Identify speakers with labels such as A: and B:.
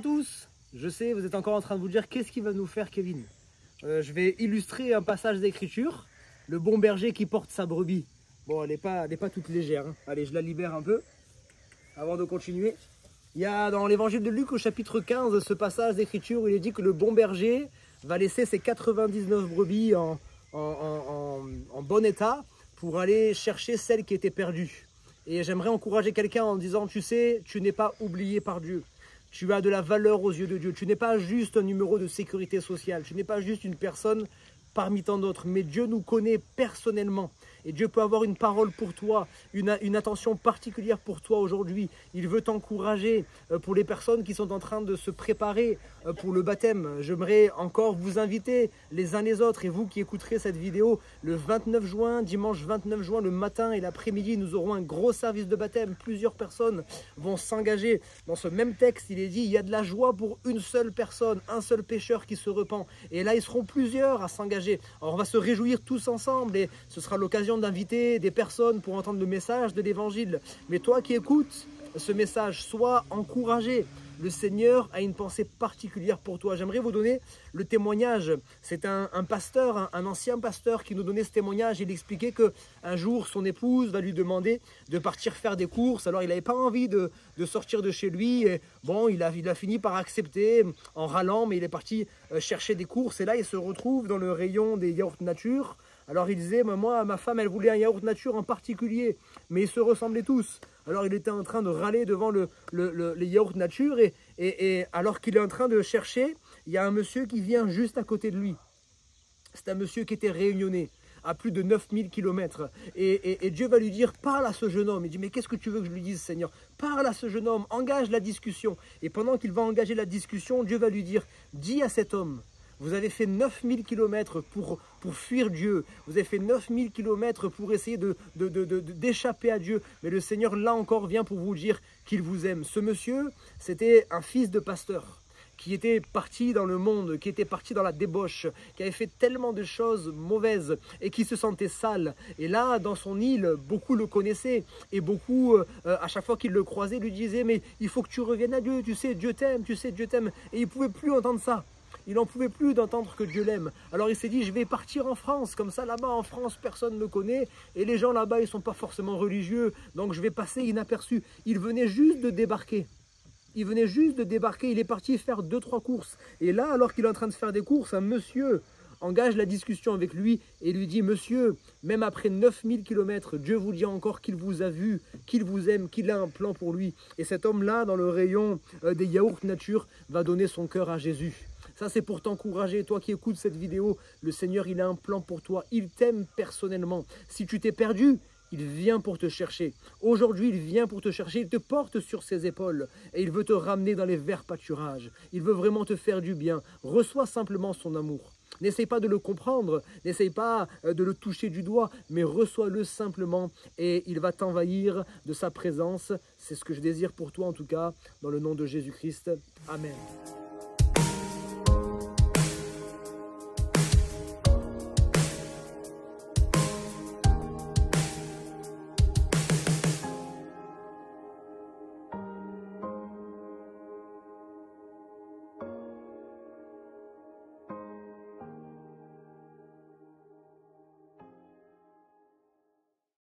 A: à tous. Je sais, vous êtes encore en train de vous dire qu'est-ce qu'il va nous faire Kevin. Je vais illustrer un passage d'écriture. Le bon berger qui porte sa brebis. Bon, elle n'est pas toute légère. Hein. Allez, je la libère un peu avant de continuer. Il y a dans l'évangile de Luc au chapitre 15 ce passage d'écriture où il est dit que le bon berger va laisser ses 99 brebis en bon état pour aller chercher celle qui était perdue. Et j'aimerais encourager quelqu'un en disant, tu sais, tu n'es pas oublié par Dieu. Tu as de la valeur aux yeux de Dieu. Tu n'es pas juste un numéro de sécurité sociale. Tu n'es pas juste une personne parmi tant d'autres. Mais Dieu nous connaît personnellement. Et Dieu peut avoir une parole pour toi, une attention particulière pour toi aujourd'hui. Il veut t'encourager pour les personnes qui sont en train de se préparer pour le baptême. J'aimerais encore vous inviter les uns les autres et vous qui écouterez cette vidéo le 29 juin, dimanche 29 juin, le matin et l'après-midi, nous aurons un gros service de baptême. Plusieurs personnes vont s'engager. Dans ce même texte, il est dit, il y a de la joie pour une seule personne, un seul pécheur qui se repent. Et là, ils seront plusieurs à s'engager. Alors, on va se réjouir tous ensemble et ce sera l'occasion d'inviter des personnes pour entendre le message de l'évangile. Mais toi qui écoutes ce message, sois encouragé. Le Seigneur a une pensée particulière pour toi. J'aimerais vous donner le témoignage. C'est un pasteur, un ancien pasteur qui nous donnait ce témoignage. Il expliquait qu'un jour, son épouse va lui demander de partir faire des courses. Alors, il n'avait pas envie de sortir de chez lui. Et bon, il a fini par accepter en râlant, mais il est parti chercher des courses. Et là, il se retrouve dans le rayon des yaourts nature. Alors il disait, moi, ma femme, elle voulait un yaourt nature en particulier, mais ils se ressemblaient tous. Alors il était en train de râler devant les yaourts nature et alors qu'il est en train de chercher, il y a un monsieur qui vient juste à côté de lui. C'est un monsieur qui était réunionnais à plus de 9000 km. Et Dieu va lui dire, parle à ce jeune homme. Il dit, mais qu'est-ce que tu veux que je lui dise, Seigneur? Parle à ce jeune homme, engage la discussion. Et pendant qu'il va engager la discussion, Dieu va lui dire, dis à cet homme, vous avez fait 9000 km pour fuir Dieu. Vous avez fait 9000 km pour essayer d'échapper à Dieu. Mais le Seigneur, là encore, vient pour vous dire qu'il vous aime. Ce monsieur, c'était un fils de pasteur qui était parti dans le monde, qui était parti dans la débauche, qui avait fait tellement de choses mauvaises et qui se sentait sale. Et là, dans son île, beaucoup le connaissaient et beaucoup, à chaque fois qu'il le croisait, lui disaient « Mais il faut que tu reviennes à Dieu, tu sais, Dieu t'aime, tu sais, Dieu t'aime. » Et il ne pouvait plus entendre ça. Il n'en pouvait plus d'entendre que Dieu l'aime. Alors il s'est dit, je vais partir en France. Comme ça, là-bas en France, personne ne me connaît. Et les gens là-bas, ils ne sont pas forcément religieux. Donc je vais passer inaperçu. Il venait juste de débarquer. Il venait juste de débarquer. Il est parti faire 2-3 courses. Et là, alors qu'il est en train de faire des courses, un monsieur engage la discussion avec lui et lui dit, monsieur, même après 9000 km, Dieu vous dit encore qu'il vous a vu, qu'il vous aime, qu'il a un plan pour lui. Et cet homme-là, dans le rayon des yaourts nature, va donner son cœur à Jésus. Ça, c'est pour t'encourager. Toi qui écoutes cette vidéo, le Seigneur, il a un plan pour toi. Il t'aime personnellement. Si tu t'es perdu, il vient pour te chercher. Aujourd'hui, il vient pour te chercher. Il te porte sur ses épaules et il veut te ramener dans les verts pâturages. Il veut vraiment te faire du bien. Reçois simplement son amour. N'essaye pas de le comprendre, n'essaye pas de le toucher du doigt, mais reçois-le simplement et il va t'envahir de sa présence. C'est ce que je désire pour toi en tout cas, dans le nom de Jésus-Christ. Amen.